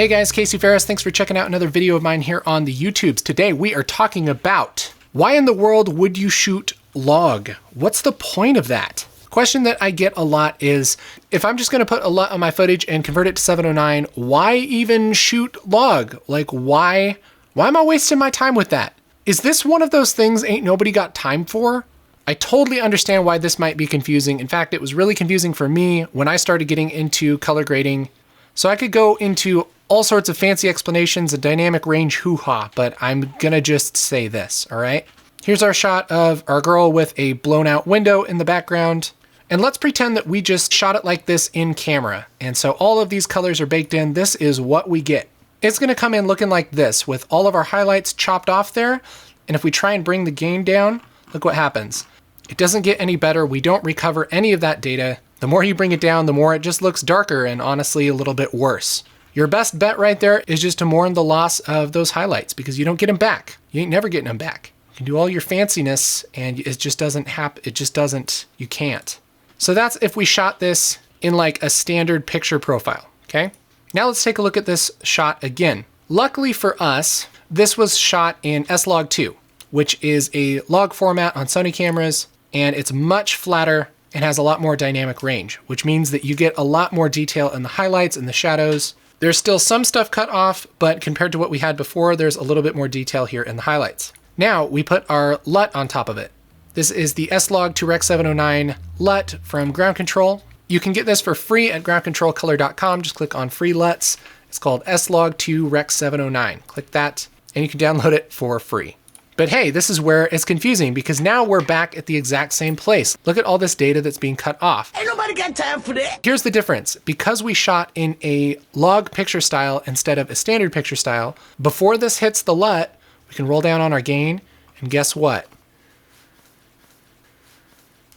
Hey guys, Casey Ferris. Thanks for checking out another video of mine here on the YouTubes. Today we are talking about why in the world would you shoot log? What's the point of that? Question that I get a lot is, if I'm just going to put a LUT on my footage and convert it to 709, why even shoot log? Like why am I wasting my time with that? Is this one of those things ain't nobody got time for? I totally understand why this might be confusing. In fact, it was really confusing for me when I started getting into color grading. So I could go into all sorts of fancy explanations, a dynamic range hoo-ha, but I'm gonna just say this, all right? Here's our shot of our girl with a blown out window in the background. And let's pretend that we just shot it like this in camera. And so all of these colors are baked in. This is what we get. It's gonna come in looking like this with all of our highlights chopped off there. And if we try and bring the gain down, look what happens. It doesn't get any better. We don't recover any of that data. The more you bring it down, the more it just looks darker and honestly a little bit worse. Your best bet right there is just to mourn the loss of those highlights because you don't get them back. You ain't never getting them back. You can do all your fanciness and it just doesn't happen. It just doesn't, you can't. So that's if we shot this in like a standard picture profile, okay? Now let's take a look at this shot again. Luckily for us, this was shot in S-Log2, which is a log format on Sony cameras, and it's much flatter and has a lot more dynamic range, which means that you get a lot more detail in the highlights and the shadows. There's still some stuff cut off, but compared to what we had before, there's a little bit more detail here in the highlights. Now we put our LUT on top of it. This is the S-Log2 Rec. 709 LUT from Ground Control. You can get this for free at groundcontrolcolor.com. Just click on free LUTs. It's called S-Log2 Rec. 709. Click that and you can download it for free. But hey, this is where it's confusing because now we're back at the exact same place. Look at all this data that's being cut off. Ain't nobody got time for that. Here's the difference. Because we shot in a log picture style instead of a standard picture style, before this hits the LUT, we can roll down on our gain, and guess what?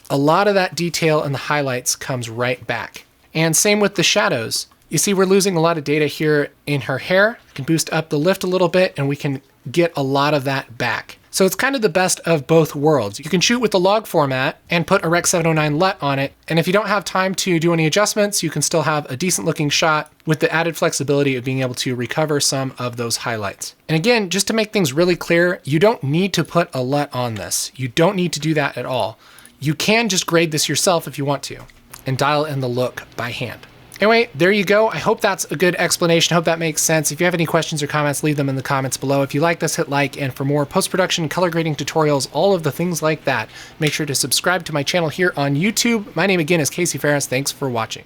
A lot of that detail in the highlights comes right back. And same with the shadows. You see we're losing a lot of data here in her hair. We can boost up the lift a little bit and we can get a lot of that back. So it's kind of the best of both worlds. You can shoot with the log format and put a Rec. 709 LUT on it. And if you don't have time to do any adjustments, you can still have a decent looking shot with the added flexibility of being able to recover some of those highlights. And again, just to make things really clear, you don't need to put a LUT on this. You don't need to do that at all. You can just grade this yourself if you want to and dial in the look by hand. Anyway, there you go. I hope that's a good explanation. I hope that makes sense. If you have any questions or comments, leave them in the comments below. If you like this, hit like. And for more post-production, color grading tutorials, all of the things like that, make sure to subscribe to my channel here on YouTube. My name again is Casey Ferris. Thanks for watching.